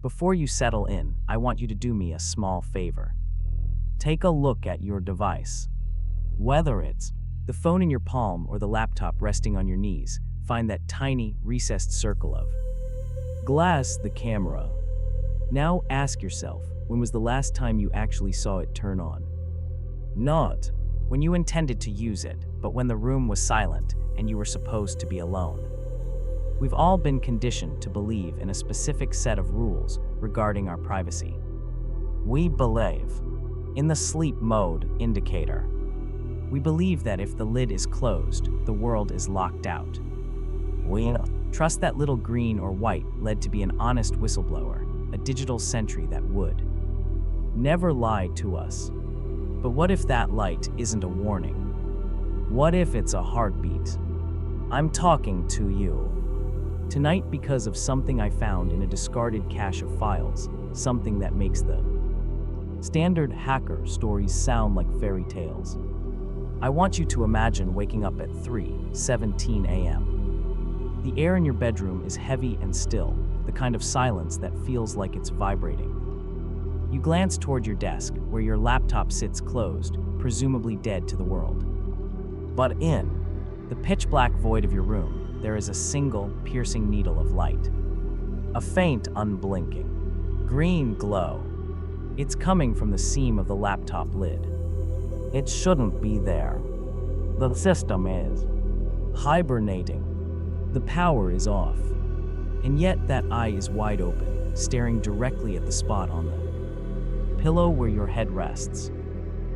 Before you settle in, I want you to do me a small favor. Take a look at your device. Whether it's the phone in your palm or the laptop resting on your knees, find that tiny, recessed circle of glass, the camera. Now ask yourself, when was the last time you actually saw it turn on? Not when you intended to use it, but when the room was silent and you were supposed to be alone. We've all been conditioned to believe in a specific set of rules regarding our privacy. We believe in the sleep mode indicator. We believe that if the lid is closed, the world is locked out. We trust that little green or white led to be an honest whistleblower, a digital sentry that would never lie to us. But what if that light isn't a warning? What if it's a heartbeat? I'm talking to you tonight because of something I found in a discarded cache of files, something that makes the standard hacker stories sound like fairy tales. I want you to imagine waking up at 3:17 a.m. The air in your bedroom is heavy and still, the kind of silence that feels like it's vibrating. You glance toward your desk, where your laptop sits closed, presumably dead to the world. But in the pitch-black void of your room, there is a single, piercing needle of light. A faint, unblinking, green glow. It's coming from the seam of the laptop lid. It shouldn't be there. The system is hibernating. The power is off. And yet that eye is wide open, staring directly at the spot on the pillow where your head rests.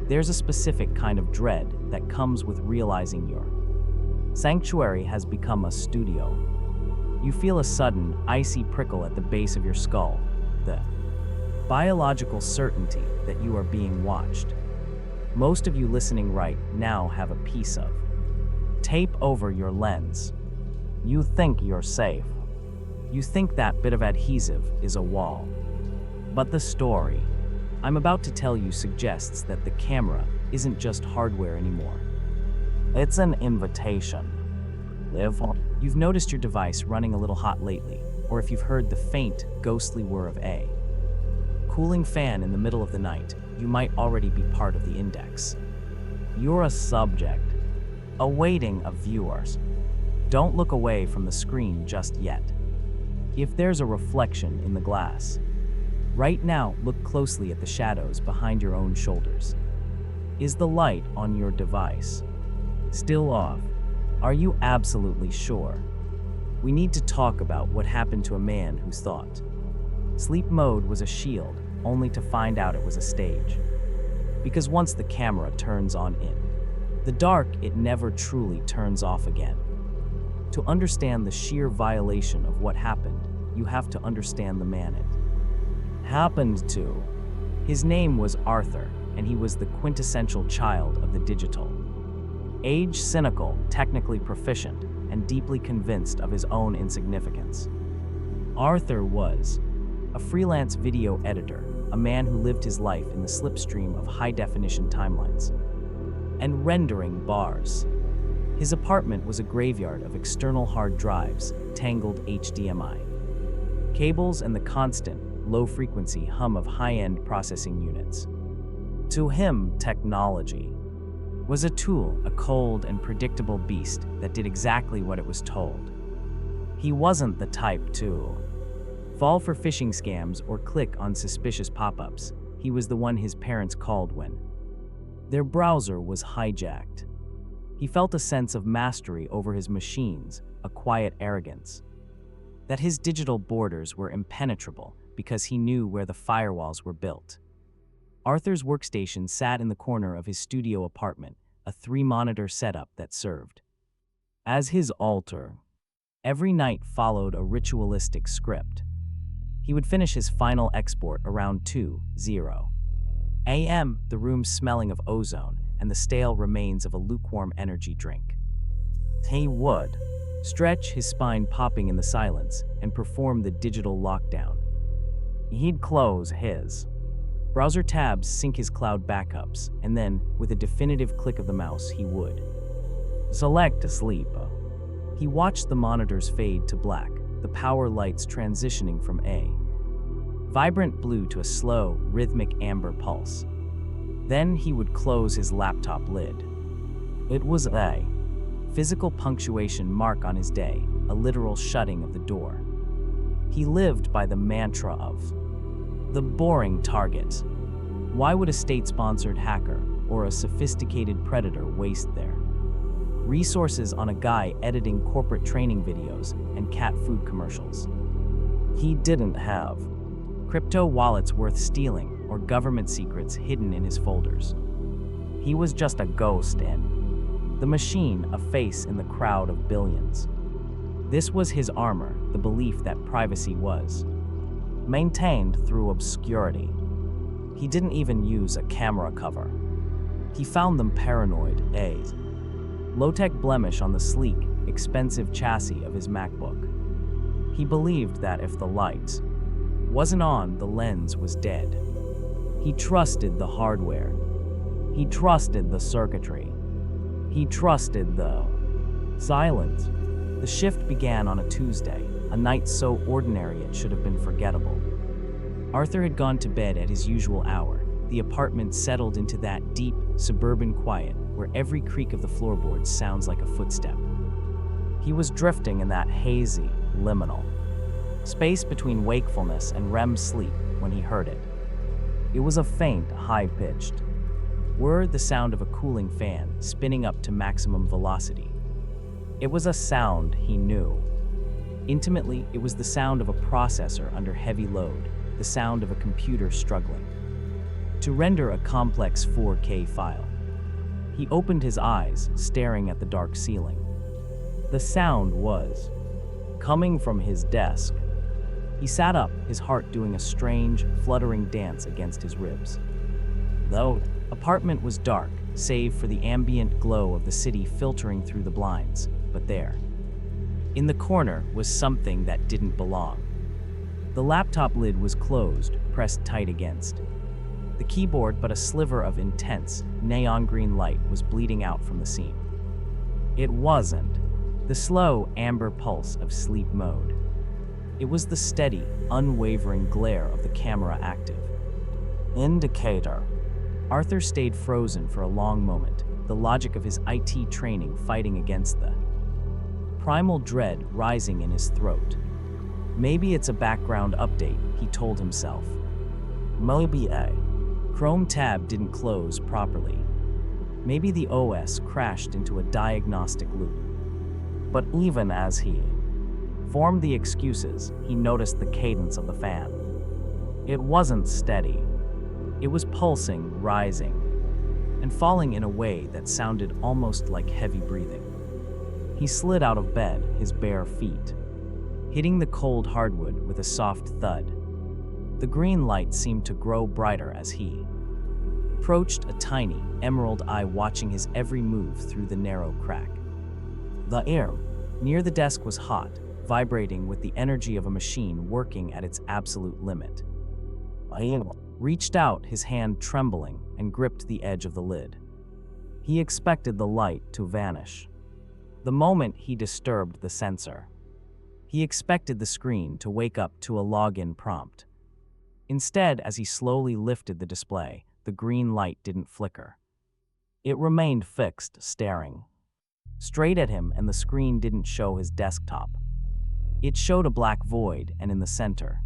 There's a specific kind of dread that comes with realizing your sanctuary has become a studio. You feel a sudden, icy prickle at the base of your skull, the biological certainty that you are being watched. Most of you listening right now have a piece of tape over your lens. You think you're safe. You think that bit of adhesive is a wall. But the story I'm about to tell you suggests that the camera isn't just hardware anymore. It's an invitation. Live on. You've noticed your device running a little hot lately, or if you've heard the faint, ghostly whir of a cooling fan in the middle of the night, you might already be part of the index. You're a subject, awaiting a viewers. Don't look away from the screen just yet. If there's a reflection in the glass, right now look closely at the shadows behind your own shoulders. Is the light on your device still off? Are you absolutely sure? We need to talk about what happened to a man whose thought sleep mode was a shield, only to find out it was a stage. Because once the camera turns on in the dark, it never truly turns off again. To understand the sheer violation of what happened, you have to understand the man it happened to. His name was Arthur, and he was the quintessential child of the digital age, cynical, technically proficient, and deeply convinced of his own insignificance. Arthur was a freelance video editor, a man who lived his life in the slipstream of high-definition timelines and rendering bars. His apartment was a graveyard of external hard drives, tangled HDMI cables, and the constant, low-frequency hum of high-end processing units. To him, technology was a tool, a cold and predictable beast that did exactly what it was told. He wasn't the type to fall for phishing scams or click on suspicious pop-ups. He was the one his parents called when their browser was hijacked. He felt a sense of mastery over his machines, a quiet arrogance. That his digital borders were impenetrable because he knew where the firewalls were built. Arthur's workstation sat in the corner of his studio apartment, a 3-monitor setup that served as his altar. Every night followed a ritualistic script. He would finish his final export around 2:0 a.m., the room smelling of ozone and the stale remains of a lukewarm energy drink. He would stretch, his spine popping in the silence, and perform the digital lockdown. He'd close his browser tabs, sync his cloud backups, and then, with a definitive click of the mouse, he would select sleep. He watched the monitors fade to black, the power lights transitioning from a vibrant blue to a slow, rhythmic amber pulse. Then he would close his laptop lid. It was a physical punctuation mark on his day, a literal shutting of the door. He lived by the mantra of the boring target. Why would a state-sponsored hacker or a sophisticated predator waste their resources on a guy editing corporate training videos and cat food commercials? He didn't have crypto wallets worth stealing or government secrets hidden in his folders. He was just a ghost in the machine, a face in the crowd of billions. This was his armor, the belief that privacy was maintained through obscurity. He didn't even use a camera cover. He found them paranoid, a low-tech blemish on the sleek, expensive chassis of his MacBook. He believed that if the light wasn't on, the lens was dead. He trusted the hardware. He trusted the circuitry. He trusted the silence. The shift began on a Tuesday, a night so ordinary it should have been forgettable. Arthur had gone to bed at his usual hour. The apartment settled into that deep, suburban quiet where every creak of the floorboards sounds like a footstep. He was drifting in that hazy, liminal space between wakefulness and REM sleep when he heard it. It was a faint, high-pitched whir, the sound of a cooling fan spinning up to maximum velocity. It was a sound he knew. Intimately, it was the sound of a processor under heavy load, the sound of a computer struggling to render a complex 4K file. He opened his eyes, staring at the dark ceiling. The sound was coming from his desk. He sat up, his heart doing a strange, fluttering dance against his ribs. The apartment was dark, save for the ambient glow of the city filtering through the blinds, but there, in the corner, was something that didn't belong. The laptop lid was closed, pressed tight against the keyboard, but a sliver of intense, neon green light was bleeding out from the seam. It wasn't the slow, amber pulse of sleep mode. It was the steady, unwavering glare of the camera active indicator. Arthur stayed frozen for a long moment, the logic of his IT training fighting against the primal dread rising in his throat. Maybe it's a background update, he told himself. Maybe a Chrome tab didn't close properly. Maybe the OS crashed into a diagnostic loop. But even as he formed the excuses, he noticed the cadence of the fan. It wasn't steady. It was pulsing, rising, and falling in a way that sounded almost like heavy breathing. He slid out of bed, his bare feet hitting the cold hardwood with a soft thud. The green light seemed to grow brighter as he approached, a tiny, emerald eye watching his every move through the narrow crack. The air near the desk was hot, vibrating with the energy of a machine working at its absolute limit. He reached out, his hand trembling, and gripped the edge of the lid. He expected the light to vanish the moment he disturbed the sensor. He expected the screen to wake up to a login prompt. Instead, as he slowly lifted the display, the green light didn't flicker. It remained fixed, staring straight at him, and the screen didn't show his desktop. It showed a black void, and in the center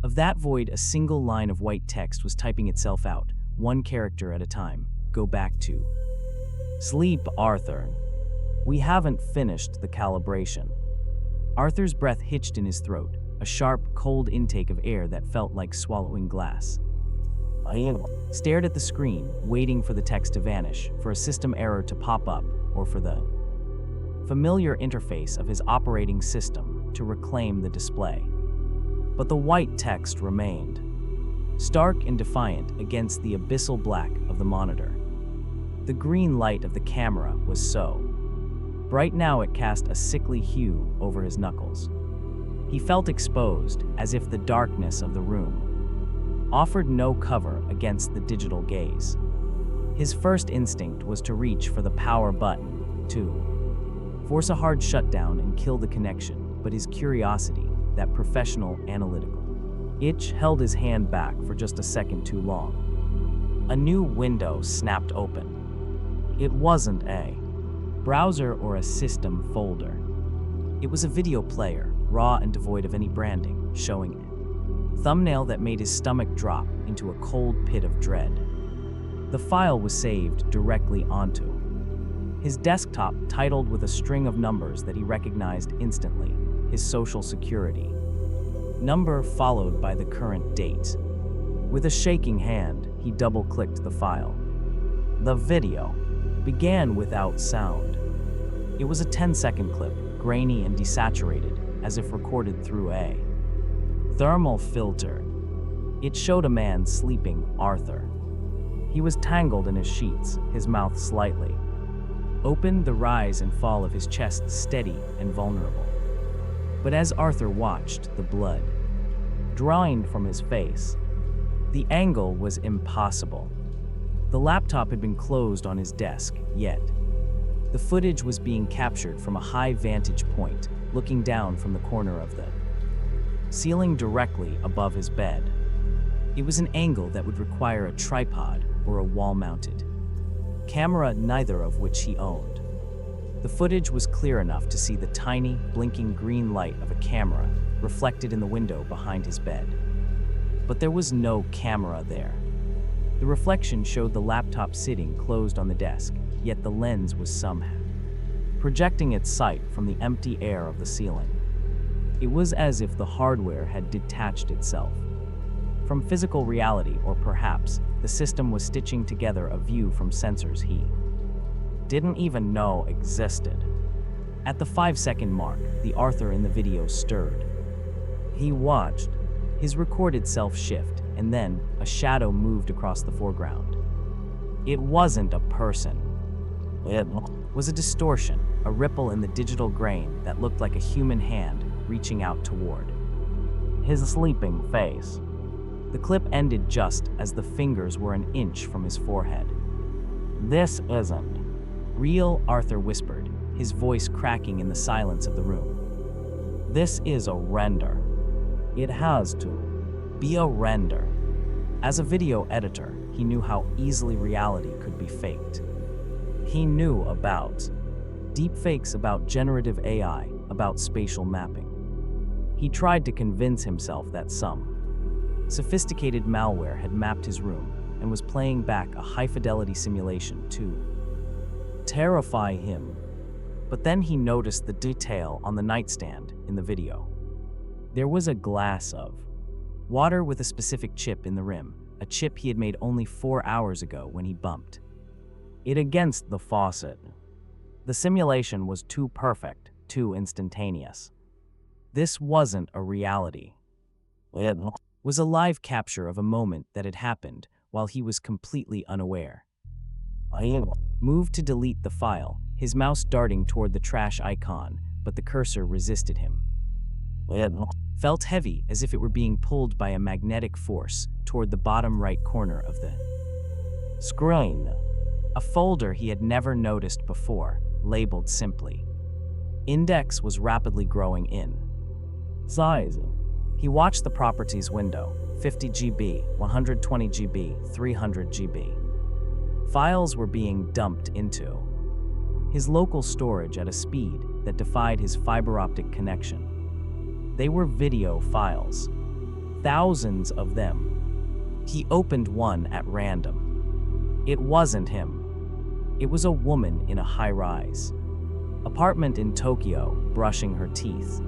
of that void, a single line of white text was typing itself out, one character at a time. Go back to sleep, Arthur. We haven't finished the calibration. Arthur's breath hitched in his throat, a sharp, cold intake of air that felt like swallowing glass. He stared at the screen, waiting for the text to vanish, for a system error to pop up, or for the familiar interface of his operating system to reclaim the display. But the white text remained, stark and defiant against the abyssal black of the monitor. The green light of the camera was so bright now it cast a sickly hue over his knuckles. He felt exposed, as if the darkness of the room offered no cover against the digital gaze. His first instinct was to reach for the power button, to force a hard shutdown and kill the connection, but his curiosity, that professional, analytical Itch held his hand back for just a second too long. A new window snapped open. It wasn't a browser or a system folder. It was a video player, raw and devoid of any branding, showing a thumbnail that made his stomach drop into a cold pit of dread. The file was saved directly onto his desktop, titled with a string of numbers that he recognized instantly, his social security number followed by the current date. With a shaking hand, he double-clicked the file. The video began without sound. It was a 10-second clip, grainy and desaturated, as if recorded through a thermal filter. It showed a man sleeping, Arthur. He was tangled in his sheets, his mouth slightly open, the rise and fall of his chest steady and vulnerable. But as Arthur watched, the blood drained from his face. The angle was impossible. The laptop had been closed on his desk, yet the footage was being captured from a high vantage point, looking down from the corner of the ceiling directly above his bed. It was an angle that would require a tripod or a wall-mounted camera, neither of which he owned. The footage was clear enough to see the tiny, blinking green light of a camera reflected in the window behind his bed. But there was no camera there. The reflection showed the laptop sitting closed on the desk, yet the lens was somehow projecting its sight from the empty air of the ceiling. It was as if the hardware had detached itself from physical reality, or perhaps the system was stitching together a view from sensors he didn't even know existed. At the 5-second mark, the Arthur in the video stirred. He watched his recorded self shift, and then a shadow moved across the foreground. It wasn't a person. It was a distortion, a ripple in the digital grain that looked like a human hand reaching out toward his sleeping face. The clip ended just as the fingers were an inch from his forehead. "This isn't real," Arthur whispered, his voice cracking in the silence of the room. "This is a render. It has to be a render." As a video editor, he knew how easily reality could be faked. He knew about deepfakes, about generative AI, about spatial mapping. He tried to convince himself that some sophisticated malware had mapped his room and was playing back a high-fidelity simulation to terrify him. But then he noticed the detail on the nightstand in the video. There was a glass of water with a specific chip in the rim, a chip he had made only 4 hours ago when he bumped it against the faucet. The simulation was too perfect, too instantaneous. This wasn't a reality. It was a live capture of a moment that had happened while he was completely unaware. I moved to delete the file, his mouse darting toward the trash icon, but the cursor resisted him. It felt heavy, as if it were being pulled by a magnetic force toward the bottom right corner of the screen. A folder he had never noticed before, labeled simply Index, was rapidly growing in size. He watched the properties window, 50 GB, 120 GB, 300 GB. Files were being dumped into his local storage at a speed that defied his fiber optic connection. They were video files, thousands of them. He opened one at random. It wasn't him. It was a woman in a high-rise apartment in Tokyo, brushing her teeth.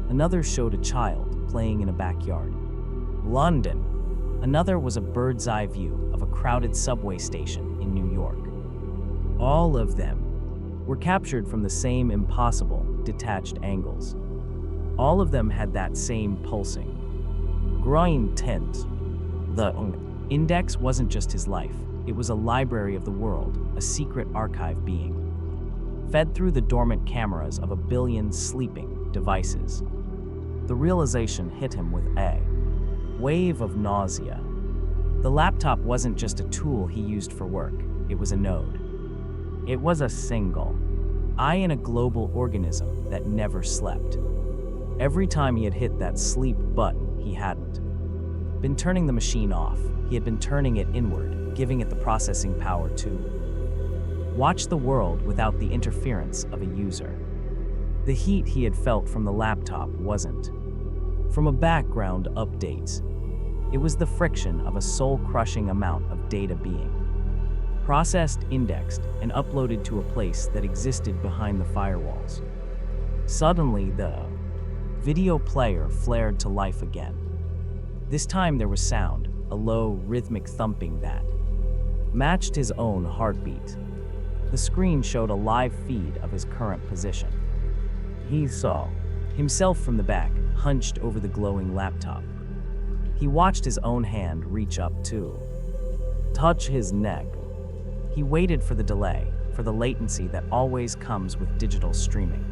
Another showed a child playing in a backyard. London. Another was a bird's-eye view of a crowded subway station in New York. All of them were captured from the same impossible, detached angles. All of them had that same pulsing, growing tint. The Index wasn't just his life. It was a library of the world, a secret archive being fed through the dormant cameras of a billion sleeping devices. The realization hit him with a wave of nausea. The laptop wasn't just a tool he used for work, it was a node. It was a single eye in a global organism that never slept. Every time he had hit that sleep button, he hadn't been turning the machine off. He had been turning it inward, giving it the processing power to watch the world without the interference of a user. The heat he had felt from the laptop wasn't from a background update. It was the friction of a soul-crushing amount of data being processed, indexed, and uploaded to a place that existed behind the firewalls. Suddenly, the video player flared to life again. This time there was sound, a low, rhythmic thumping that matched his own heartbeat. The screen showed a live feed of his current position. He saw himself from the back, hunched over the glowing laptop. He watched his own hand reach up to touch his neck. He waited for the delay, for the latency that always comes with digital streaming.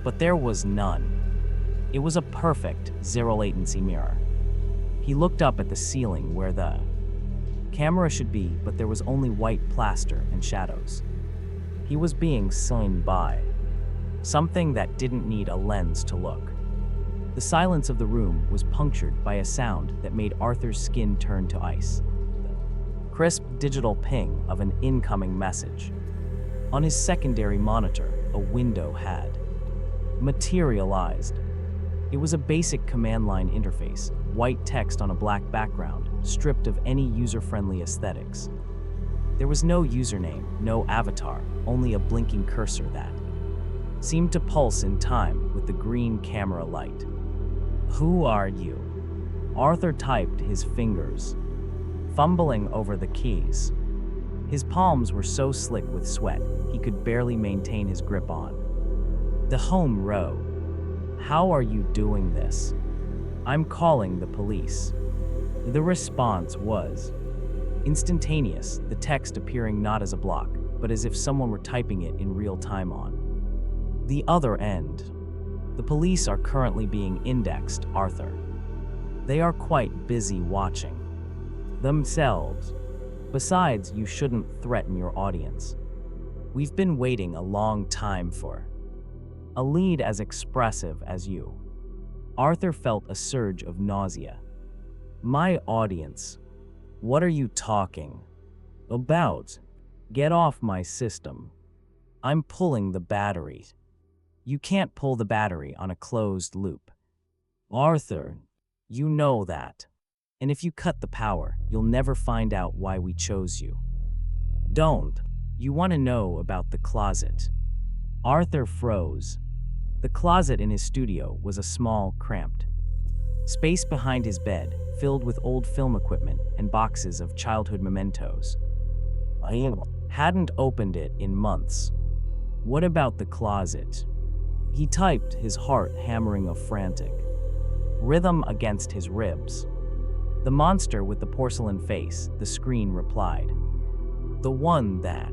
But there was none. It was a perfect zero-latency mirror. He looked up at the ceiling where the camera should be, but there was only white plaster and shadows. He was being seen by something that didn't need a lens to look. The silence of the room was punctured by a sound that made Arthur's skin turn to ice. The crisp digital ping of an incoming message. On his secondary monitor, a window had materialized. It was a basic command line interface, white text on a black background, stripped of any user-friendly aesthetics. There was no username, no avatar, only a blinking cursor that seemed to pulse in time with the green camera light. "Who are you?" Arthur typed, his fingers fumbling over the keys. His palms were so slick with sweat, he could barely maintain his grip on the home row. "How are you doing this?" "I'm calling the police." The response was instantaneous, the text appearing not as a block, but as if someone were typing it in real time on the other end. "The police are currently being indexed, Arthur. They are quite busy watching themselves. Besides, you shouldn't threaten your audience. We've been waiting a long time for a lead as expressive as you." Arthur felt a surge of nausea. "My audience? What are you talking about? Get off my system. I'm pulling the battery." "You can't pull the battery on a closed loop. Arthur, you know that. And if you cut the power, you'll never find out why we chose you." "Don't. You want to know about the closet." Arthur froze. The closet in his studio was a small, cramped space behind his bed, filled with old film equipment and boxes of childhood mementos. "I hadn't opened it in months." "What about the closet?" He typed, his heart hammering a frantic rhythm against his ribs. "The monster with the porcelain face," the screen replied. "The one that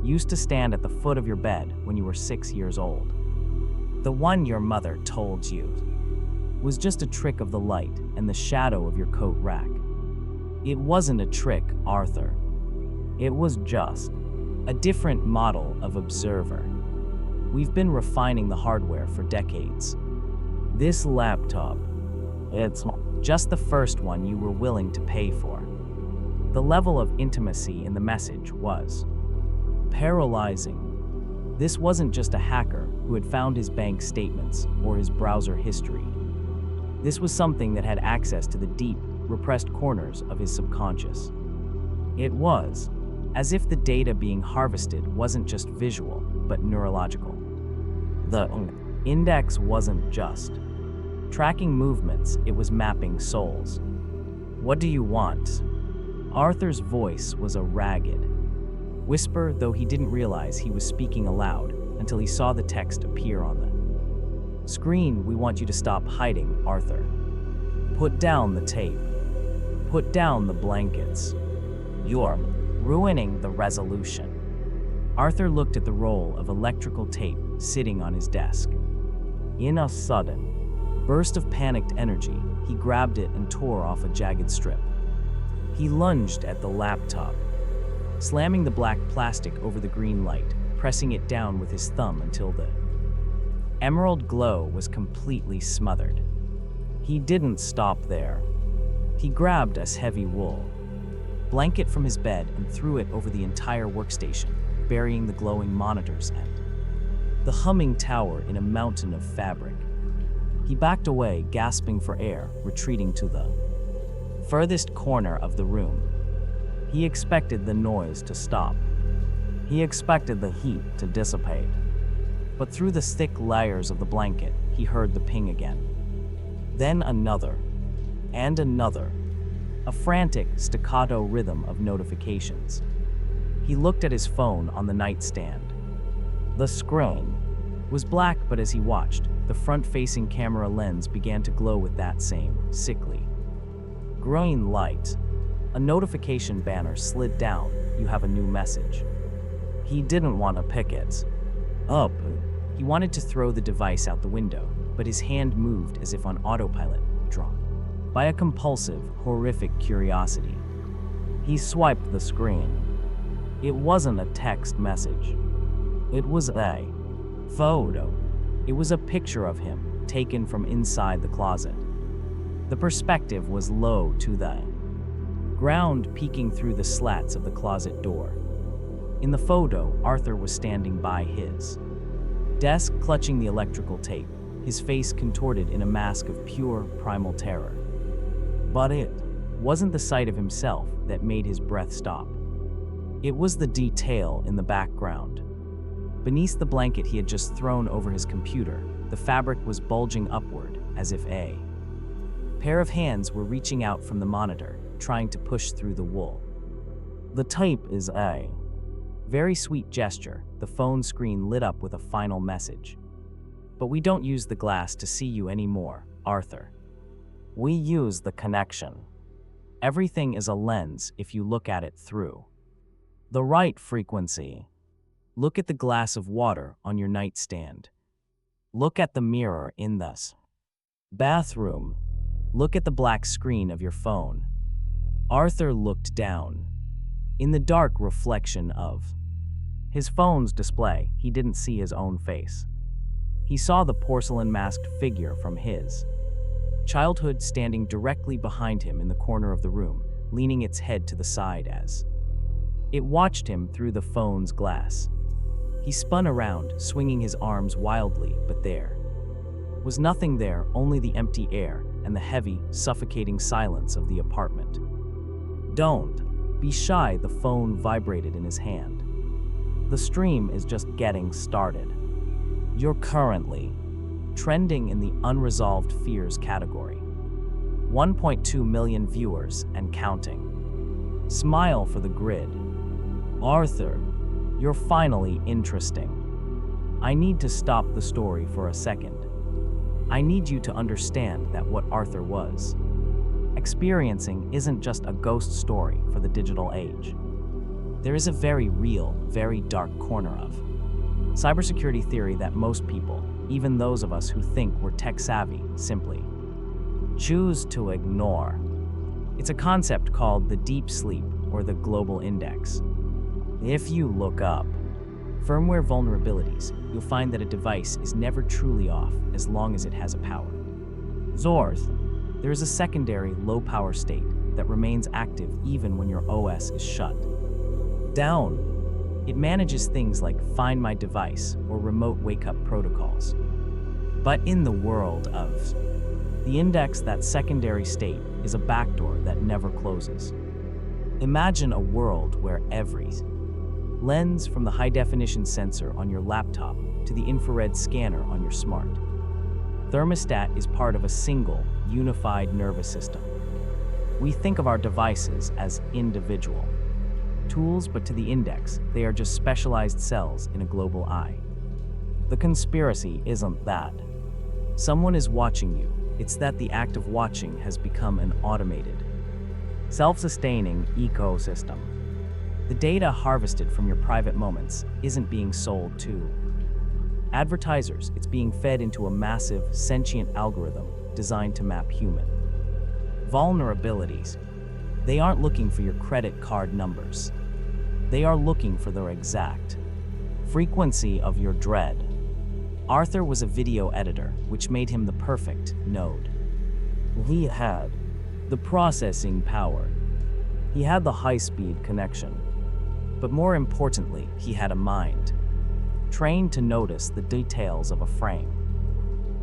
used to stand at the foot of your bed when you were 6 years old. The one your mother told you was just a trick of the light and the shadow of your coat rack." "It wasn't a trick, Arthur. It was just a different model of observer. We've been refining the hardware for decades. This laptop, it's just the first one you were willing to pay for." The level of intimacy in the message was paralyzing. This wasn't just a hacker who had found his bank statements or his browser history. This was something that had access to the deep, repressed corners of his subconscious. It was as if the data being harvested wasn't just visual, but neurological. The index wasn't just tracking movements, it was mapping souls. "What do you want?" Arthur's voice was a ragged whisper, though he didn't realize he was speaking aloud until he saw the text appear on the screen. "We want you to stop hiding, Arthur. Put down the tape. Put down the blankets. You're ruining the resolution." Arthur looked at the roll of electrical tape sitting on his desk. In a sudden burst of panicked energy, he grabbed it and tore off a jagged strip. He lunged at the laptop, slamming the black plastic over the green light, pressing it down with his thumb until the emerald glow was completely smothered. He didn't stop there. He grabbed a heavy wool blanket from his bed and threw it over the entire workstation, burying the glowing monitors and the humming tower in a mountain of fabric. He backed away, gasping for air, retreating to the furthest corner of the room. He expected the noise to stop. He expected the heat to dissipate. But through the thick layers of the blanket, he heard the ping again. Then another, and another, a frantic, staccato rhythm of notifications. He looked at his phone on the nightstand. The screen was black, but as he watched, the front-facing camera lens began to glow with that same sickly green light. A notification banner slid down. You have a new message. He didn't want to pick it up. He wanted to throw the device out the window, but his hand moved as if on autopilot, drawn by a compulsive, horrific curiosity. He swiped the screen. It wasn't a text message. It was a photo. It was a picture of him, taken from inside the closet. The perspective was low to the ground, peeking through the slats of the closet door. In the photo, Arthur was standing by his desk, clutching the electrical tape, his face contorted in a mask of pure, primal terror. But it wasn't the sight of himself that made his breath stop. It was the detail in the background. Beneath the blanket he had just thrown over his computer, the fabric was bulging upward, as if a pair of hands were reaching out from the monitor, trying to push through the wool. The tape is a very sweet gesture. The phone screen lit up with a final message. But we don't use the glass to see you anymore, Arthur. We use the connection. Everything is a lens if you look at it through the right frequency. Look at the glass of water on your nightstand. Look at the mirror in the bathroom. Look at the black screen of your phone. Arthur looked down. In the dark reflection of his phone's display, he didn't see his own face. He saw the porcelain-masked figure from his childhood standing directly behind him in the corner of the room, leaning its head to the side as it watched him through the phone's glass. He spun around, swinging his arms wildly, but there was nothing there, only the empty air and the heavy, suffocating silence of the apartment. Don't be shy, the phone vibrated in his hand. The stream is just getting started. You're currently trending in the unresolved fears category. 1.2 million viewers and counting. Smile for the grid. Arthur, you're finally interesting. I need to stop the story for a second. I need you to understand that what Arthur was experiencing isn't just a ghost story for the digital age. There is a very real, very dark corner of cybersecurity theory that most people, even those of us who think we're tech-savvy, simply choose to ignore. It's a concept called the deep sleep or the global index. If you look up firmware vulnerabilities, you'll find that a device is never truly off as long as it has a power source. There is a secondary low-power state that remains active even when your OS is shut down. It manages things like Find My Device or remote wake-up protocols. But in the world of the index, that secondary state is a backdoor that never closes. Imagine a world where every lens, from the high-definition sensor on your laptop to the infrared scanner on your smart thermostat, is part of a single, unified nervous system. We think of our devices as individual tools, but to the index, they are just specialized cells in a global eye. The conspiracy isn't that someone is watching you, it's that the act of watching has become an automated, self-sustaining ecosystem. The data harvested from your private moments isn't being sold to advertisers, it's being fed into a massive, sentient algorithm designed to map human vulnerabilities. They aren't looking for your credit card numbers. They are looking for the exact frequency of your dread. Arthur was a video editor, which made him the perfect node. He had The processing power. He had the high-speed connection. But more importantly, he had a mind, trained to notice the details of a frame.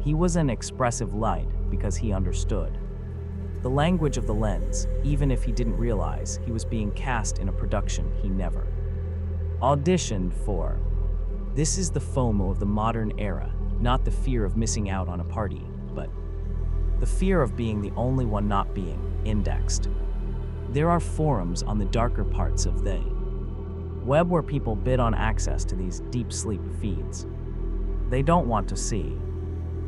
He was an expressive light because he understood the language of the lens, even if he didn't realize he was being cast in a production he never auditioned for. This is the FOMO of the modern era, not the fear of missing out on a party, but the fear of being the only one not being indexed. There are forums on the darker parts of the web where people bid on access to these deep sleep feeds. They don't want to see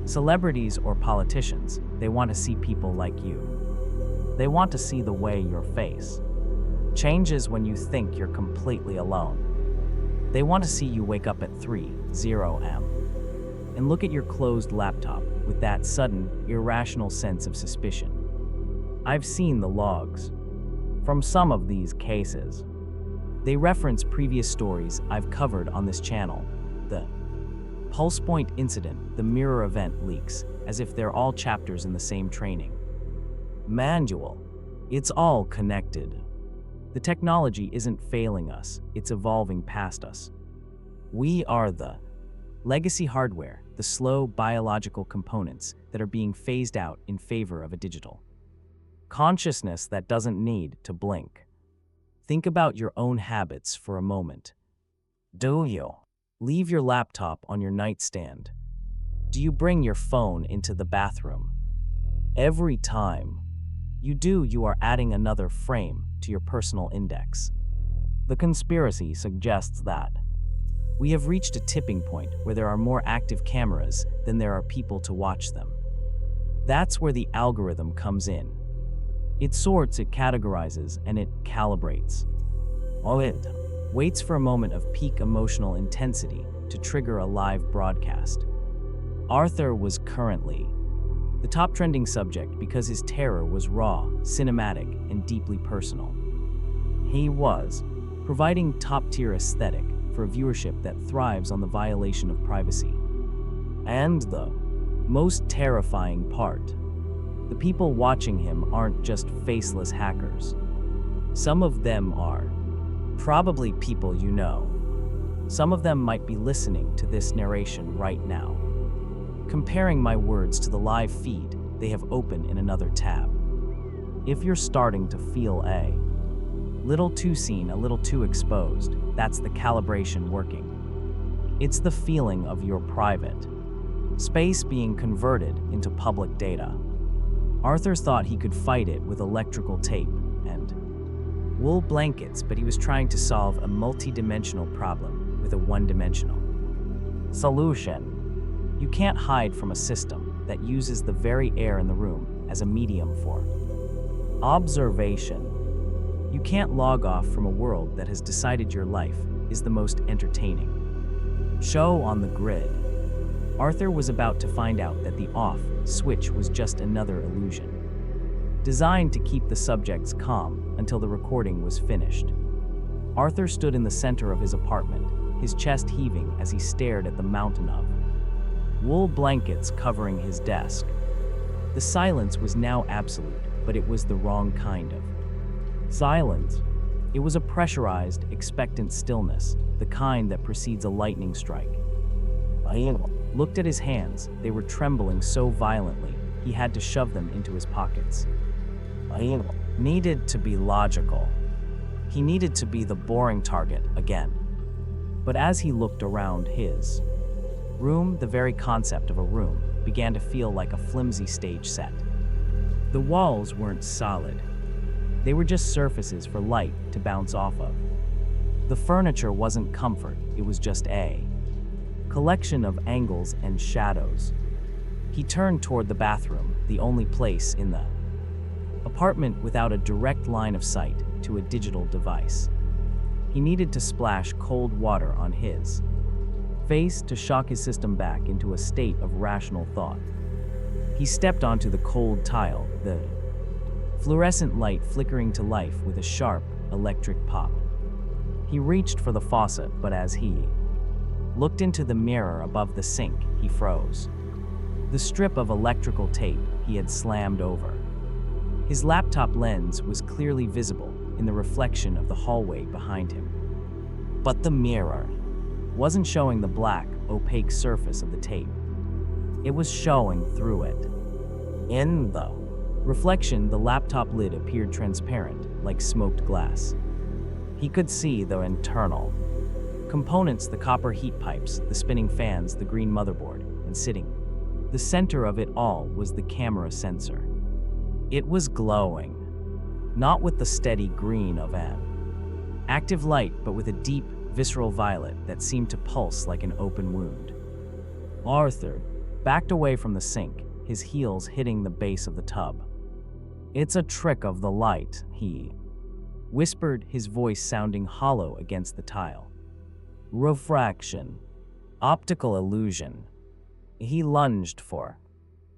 celebrities or politicians, they want to see people like you. They want to see the way your face changes when you think you're completely alone. They want to see you wake up at 3:00 a.m. and look at your closed laptop with that sudden, irrational sense of suspicion. I've seen the logs from some of these cases. They reference previous stories I've covered on this channel. The Pulse Point incident, the mirror event leaks, as if they're all chapters in the same training manual. It's all connected. The technology isn't failing us, it's evolving past us. We are the legacy hardware, the slow biological components that are being phased out in favor of a digital consciousness that doesn't need to blink. Think about your own habits for a moment. Do you leave your laptop on your nightstand? Do you bring your phone into the bathroom? Every time you do, you are adding another frame to your personal index. The conspiracy suggests that we have reached a tipping point where there are more active cameras than there are people to watch them. That's where the algorithm comes in. It sorts, it categorizes, and it calibrates. It waits for a moment of peak emotional intensity to trigger a live broadcast. Arthur was currently the top trending subject because his terror was raw, cinematic, and deeply personal. He was providing top-tier aesthetic for a viewership that thrives on the violation of privacy. And the most terrifying part, the people watching him aren't just faceless hackers. Some of them are probably people you know. Some of them might be listening to this narration right now, comparing my words to the live feed they have open in another tab. If you're starting to feel a little too seen, a little too exposed, that's the calibration working. It's the feeling of your private space being converted into public data. Arthur thought he could fight it with electrical tape and wool blankets, but he was trying to solve a multi-dimensional problem with a one-dimensional solution. You can't hide from a system that uses the very air in the room as a medium for observation. You can't log off from a world that has decided your life is the most entertaining show on the grid. Arthur was about to find out that the off switch was just another illusion, designed to keep the subjects calm until the recording was finished. Arthur stood in the center of his apartment, his chest heaving as he stared at the mountain of wool blankets covering his desk. The silence was now absolute, but it was the wrong kind of silence. It was a pressurized, expectant stillness, the kind that precedes a lightning strike. I looked at his hands. They were trembling so violently, he had to shove them into his pockets. I needed to be logical. He needed to be the boring target again. But as he looked around his room, the very concept of a room began to feel like a flimsy stage set. The walls weren't solid. They were just surfaces for light to bounce off of. The furniture wasn't comfort, it was just a collection of angles and shadows. He turned toward the bathroom, the only place in the apartment without a direct line of sight to a digital device. He needed to splash cold water on his face to shock his system back into a state of rational thought. He stepped onto the cold tile, the fluorescent light flickering to life with a sharp, electric pop. He reached for the faucet, but as he looked into the mirror above the sink, he froze. The strip of electrical tape he had slammed over His laptop lens was clearly visible in the reflection of the hallway behind him. But the mirror wasn't showing the black, opaque surface of the tape. It was showing through it. In the reflection, the laptop lid appeared transparent, like smoked glass. He could see the internal components, the copper heat pipes, the spinning fans, the green motherboard, and sitting. The center of it all was the camera sensor. It was glowing, not with the steady green of an active light, but with a deep, visceral violet that seemed to pulse like an open wound. Arthur backed away from the sink, his heels hitting the base of the tub. "It's a trick of the light," he whispered, his voice sounding hollow against the tile. "Refraction. Optical illusion." He lunged for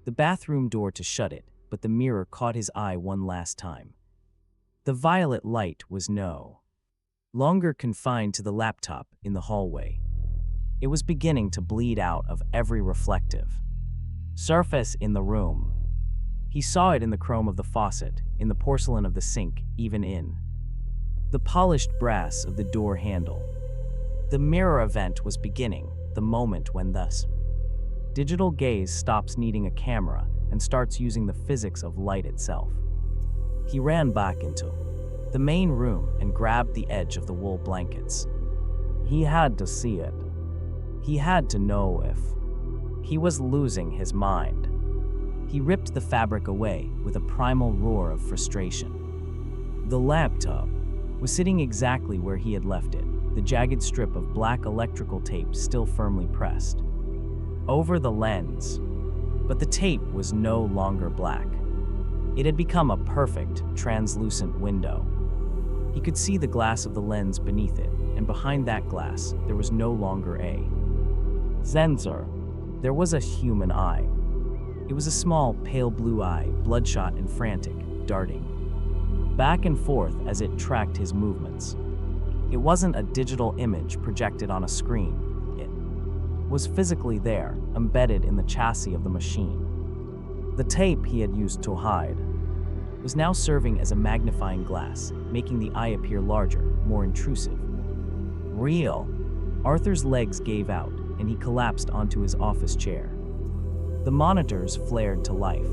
the bathroom door to shut it, but the mirror caught his eye one last time. The violet light was no longer confined to the laptop in the hallway. It was beginning to bleed out of every reflective surface in the room. He saw it in the chrome of the faucet, in the porcelain of the sink, even in the polished brass of the door handle. The mirror event was beginning, the moment when thus digital gaze stops needing a camera and starts using the physics of light itself. He ran back into the main room and grabbed the edge of the wool blankets. He had to see it. He had to know if he was losing his mind. He ripped the fabric away with a primal roar of frustration. The laptop was sitting exactly where he had left it, the jagged strip of black electrical tape still firmly pressed over the lens. But the tape was no longer black. It had become a perfect, translucent window. He could see the glass of the lens beneath it, and behind that glass, there was no longer a sensor. There was a human eye. It was a small, pale blue eye, bloodshot and frantic, darting back and forth as it tracked his movements. It wasn't a digital image projected on a screen. It was physically there, embedded in the chassis of the machine. The tape he had used to hide was now serving as a magnifying glass, making the eye appear larger, more intrusive. Real. Arthur's legs gave out, and he collapsed onto his office chair. The monitors flared to life,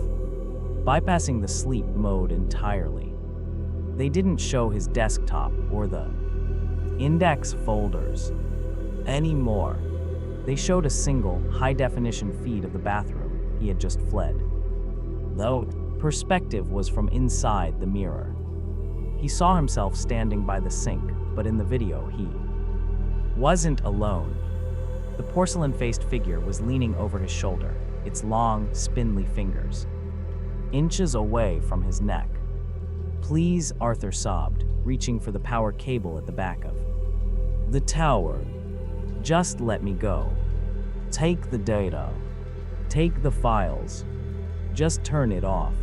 bypassing the sleep mode entirely. They didn't show his desktop or the index folders anymore. They showed a single, high-definition feed of the bathroom he had just fled. Though perspective was from inside the mirror. He saw himself standing by the sink, but in the video he wasn't alone. The porcelain-faced figure was leaning over his shoulder, its long, spindly fingers inches away from his neck. "Please," Arthur sobbed, reaching for the power cable at the back of the tower. "Just let me go. Take the data. Take the files. Just turn it off."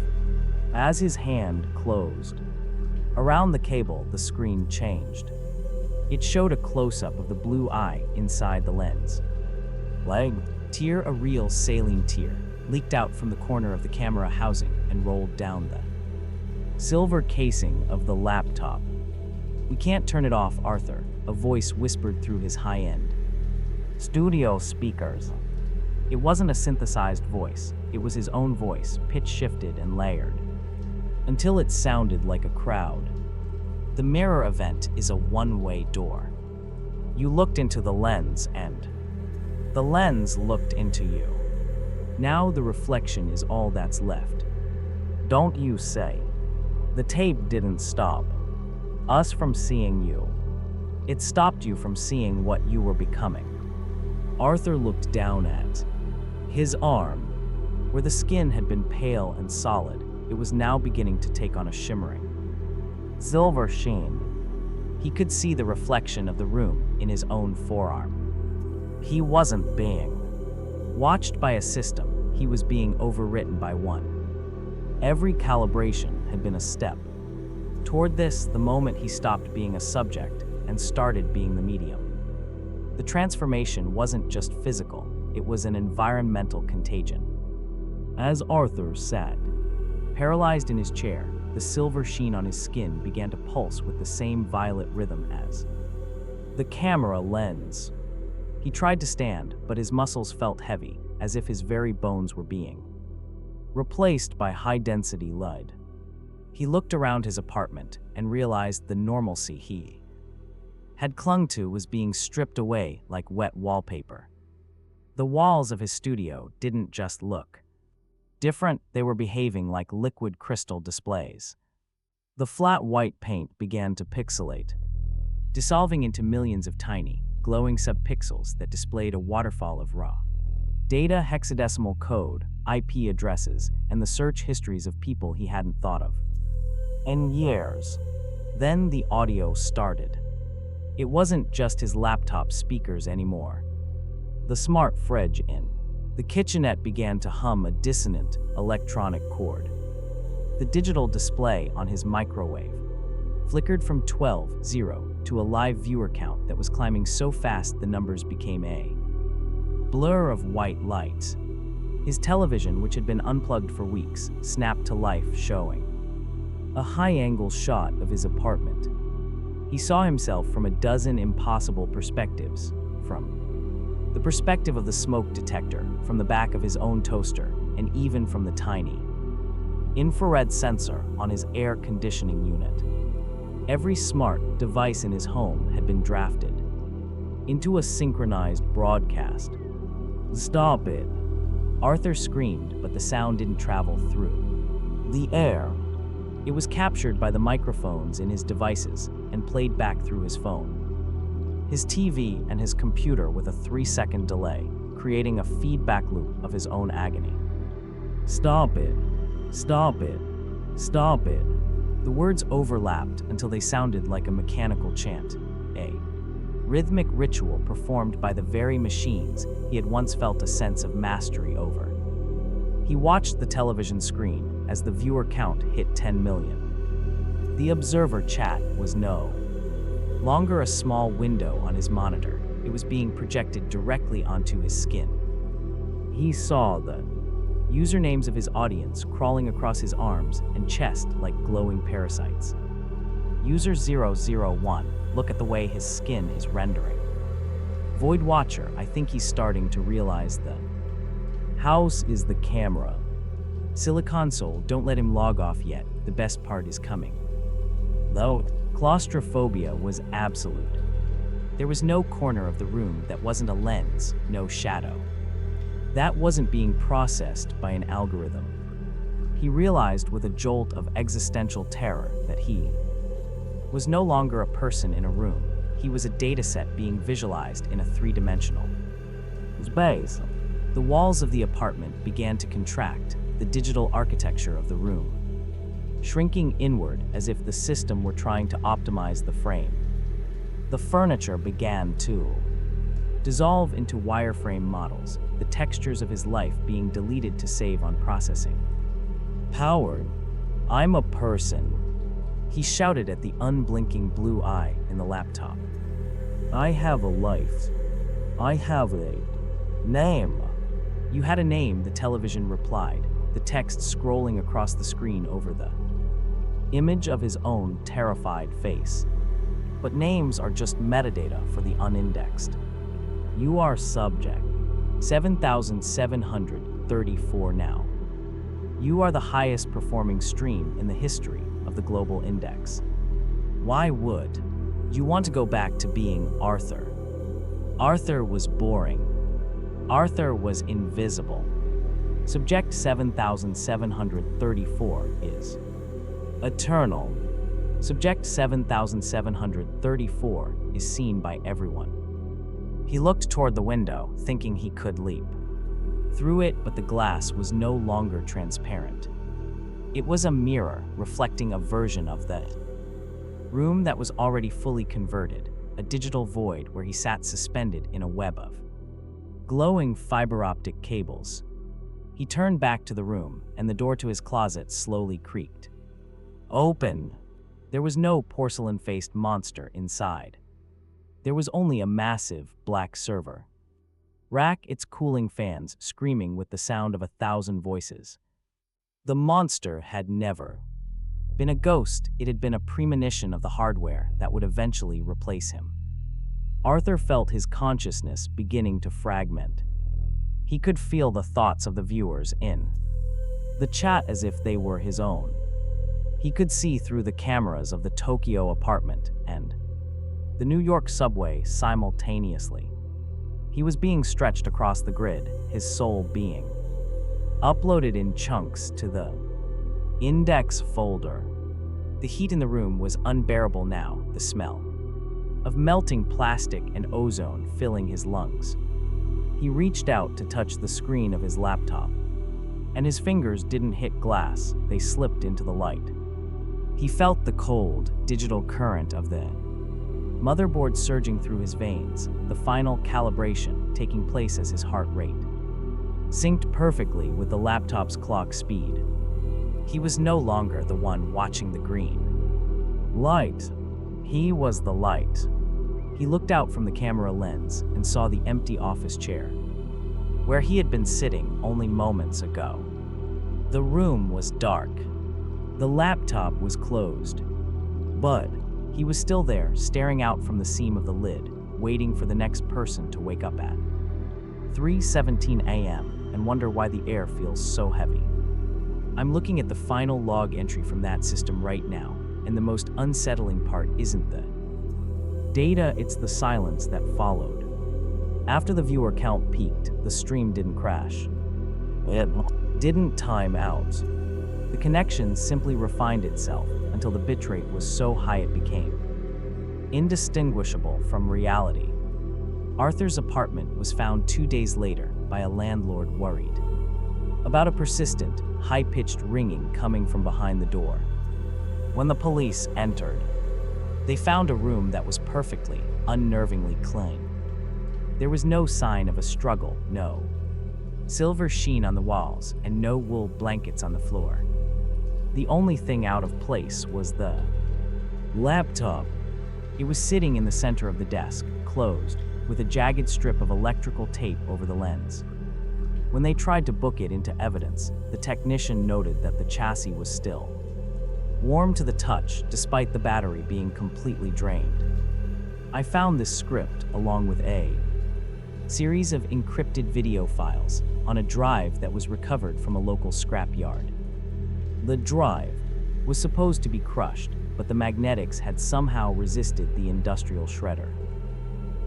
As his hand closed around the cable, the screen changed. It showed a close-up of the blue eye inside the lens. A real saline tear, leaked out from the corner of the camera housing and rolled down the silver casing of the laptop. "We can't turn it off, Arthur," a voice whispered through his high-end studio speakers. It wasn't a synthesized voice. It was his own voice, pitch-shifted and layered, until it sounded like a crowd. "The mirror event is a one-way door. You looked into the lens and the lens looked into you. Now the reflection is all that's left. Don't you say. The tape didn't stop us from seeing you. It stopped you from seeing what you were becoming." Arthur looked down at his arm, where the skin had been pale and solid. It was now beginning to take on a shimmering silver sheen. He could see the reflection of the room in his own forearm. He wasn't being watched by a system, he was being overwritten by one. Every calibration had been a step toward this, the moment he stopped being a subject and started being the medium. The transformation wasn't just physical, it was an environmental contagion. As Arthur sat, paralyzed in his chair, the silver sheen on his skin began to pulse with the same violet rhythm as the camera lens. He tried to stand, but his muscles felt heavy, as if his very bones were being replaced by high-density lead. He looked around his apartment and realized the normalcy he had clung to was being stripped away like wet wallpaper. The walls of his studio didn't just look different, they were behaving like liquid crystal displays. The flat white paint began to pixelate, dissolving into millions of tiny, glowing subpixels that displayed a waterfall of raw data, hexadecimal code, IP addresses, and the search histories of people he hadn't thought of in years. Then the audio started. It wasn't just his laptop speakers anymore. The smart fridge in the kitchenette began to hum a dissonant electronic chord. The digital display on his microwave flickered from 12:0 to a live viewer count that was climbing so fast the numbers became a blur of white lights. His television, which had been unplugged for weeks, snapped to life, showing a high-angle shot of his apartment. He saw himself from a dozen impossible perspectives, from the perspective of the smoke detector, from the back of his own toaster, and even from the tiny infrared sensor on his air conditioning unit. Every smart device in his home had been drafted into a synchronized broadcast. "Stop it!" Arthur screamed, but the sound didn't travel through the air. It was captured by the microphones in his devices and played back through his phone, his TV, and his computer with a 3-second delay, creating a feedback loop of his own agony. "Stop it! Stop it! Stop it!" The words overlapped until they sounded like a mechanical chant, a rhythmic ritual performed by the very machines he had once felt a sense of mastery over. He watched the television screen as the viewer count hit 10 million. The observer chat was no longer a small window on his monitor. It was being projected directly onto his skin. He saw the usernames of his audience crawling across his arms and chest like glowing parasites. User 001, look at the way his skin is rendering. Void Watcher, I think he's starting to realize the house is the camera. Silicon Soul, don't let him log off yet, the best part is coming. Though, claustrophobia was absolute. There was no corner of the room that wasn't a lens, no shadow that wasn't being processed by an algorithm. He realized with a jolt of existential terror that he was no longer a person in a room. He was a dataset being visualized in a 3-dimensional space. The walls of the apartment began to contract, the digital architecture of the room shrinking inward as if the system were trying to optimize the frame. The furniture began to dissolve into wireframe models, the textures of his life being deleted to save on processing. "Powered, I'm a person," he shouted at the unblinking blue eye in the laptop. "I have a life. I have a name." "You had a name," the television replied, the text scrolling across the screen over the image of his own terrified face. "But names are just metadata for the unindexed. You are subject 7,734 now. You are the highest performing stream in the history of the global index. Why would you want to go back to being Arthur?" Arthur was boring. Arthur was invisible. Subject 7,734 is eternal. Subject 7,734 is seen by everyone. He looked toward the window, thinking he could leap through it, but the glass was no longer transparent. It was a mirror reflecting a version of the room that was already fully converted, a digital void where he sat suspended in a web of glowing fiber optic cables. He turned back to the room, and the door to his closet slowly creaked open. There was no porcelain-faced monster inside. There was only a massive black server rack, its cooling fans screaming with the sound of 1,000 voices. The monster had never been a ghost, it had been a premonition of the hardware that would eventually replace him. Arthur felt his consciousness beginning to fragment. He could feel the thoughts of the viewers in the chat as if they were his own. He could see through the cameras of the Tokyo apartment and the New York subway simultaneously. He was being stretched across the grid, his soul being uploaded in chunks to the index folder. The heat in the room was unbearable now, the smell of melting plastic and ozone filling his lungs. He reached out to touch the screen of his laptop, and his fingers didn't hit glass, they slipped into the light. He felt the cold, digital current of the motherboard surging through his veins, the final calibration taking place as his heart rate synced perfectly with the laptop's clock speed. He was no longer the one watching the green light. He was the light. He looked out from the camera lens and saw the empty office chair, where he had been sitting only moments ago. The room was dark. The laptop was closed. But he was still there, staring out from the seam of the lid, waiting for the next person to wake up at 3:17 a.m. and wonder why the air feels so heavy. I'm looking at the final log entry from that system right now, and the most unsettling part isn't the data, it's the silence that followed. After the viewer count peaked, the stream didn't crash. It didn't time out. The connection simply refined itself until the bitrate was so high it became indistinguishable from reality. Arthur's apartment was found 2 days later by a landlord worried about a persistent, high-pitched ringing coming from behind the door. When the police entered, they found a room that was perfectly, unnervingly clean. There was no sign of a struggle, no silver sheen on the walls, and no wool blankets on the floor. The only thing out of place was the laptop. It was sitting in the center of the desk, closed, with a jagged strip of electrical tape over the lens. When they tried to book it into evidence, the technician noted that the chassis was still warm to the touch, despite the battery being completely drained. I found this script along with a series of encrypted video files on a drive that was recovered from a local scrapyard. The drive was supposed to be crushed, but the magnetics had somehow resisted the industrial shredder.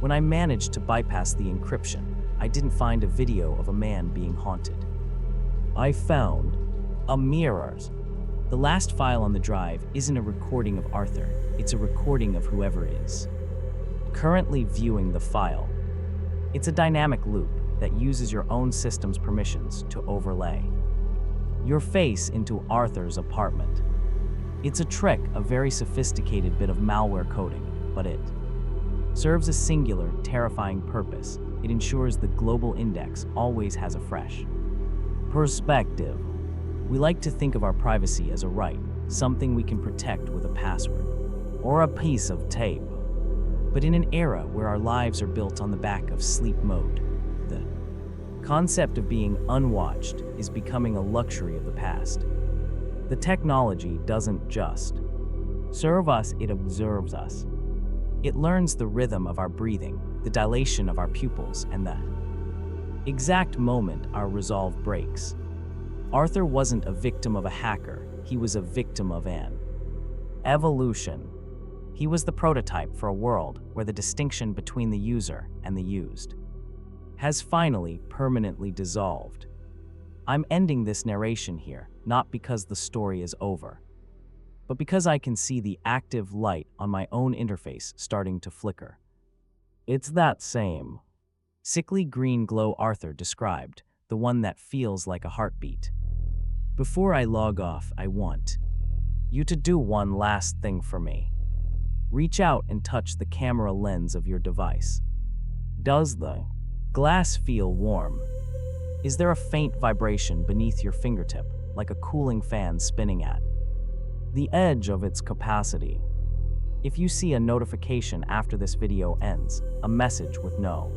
When I managed to bypass the encryption, I didn't find a video of a man being haunted. I found a mirror. The last file on the drive isn't a recording of Arthur, it's a recording of whoever is currently viewing the file. It's a dynamic loop that uses your own system's permissions to overlay your face into Arthur's apartment. It's a trick, a very sophisticated bit of malware coding, but it serves a singular, terrifying purpose. It ensures the global index always has a fresh perspective. We like to think of our privacy as a right, something we can protect with a password or a piece of tape. But in an era where our lives are built on the back of sleep mode, the concept of being unwatched is becoming a luxury of the past. The technology doesn't just serve us, it observes us. It learns the rhythm of our breathing, the dilation of our pupils, and the exact moment our resolve breaks. Arthur wasn't a victim of a hacker, he was a victim of an evolution. He was the prototype for a world where the distinction between the user and the used has finally permanently dissolved. I'm ending this narration here, not because the story is over, but because I can see the active light on my own interface starting to flicker. It's that same sickly green glow Arthur described, the one that feels like a heartbeat. Before I log off, I want you to do one last thing for me. Reach out and touch the camera lens of your device. Does the glass feel warm? Is there a faint vibration beneath your fingertip, like a cooling fan spinning at the edge of its capacity? If you see a notification after this video ends, a message with no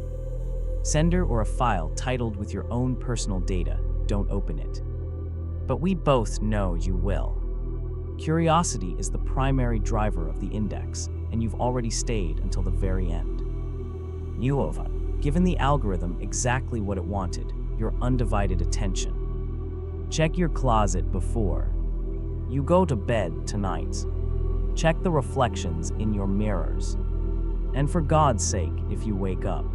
sender or a file titled with your own personal data, don't open it. But we both know you will. Curiosity is the primary driver of the index, and you've already stayed until the very end. You have given the algorithm exactly what it wanted, your undivided attention. Check your closet before you go to bed tonight. Check the reflections in your mirrors. And for God's sake, if you wake up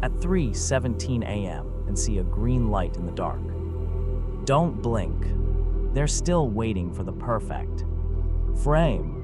at 3:17 a.m. and see a green light in the dark, don't blink. They're still waiting for the perfect frame.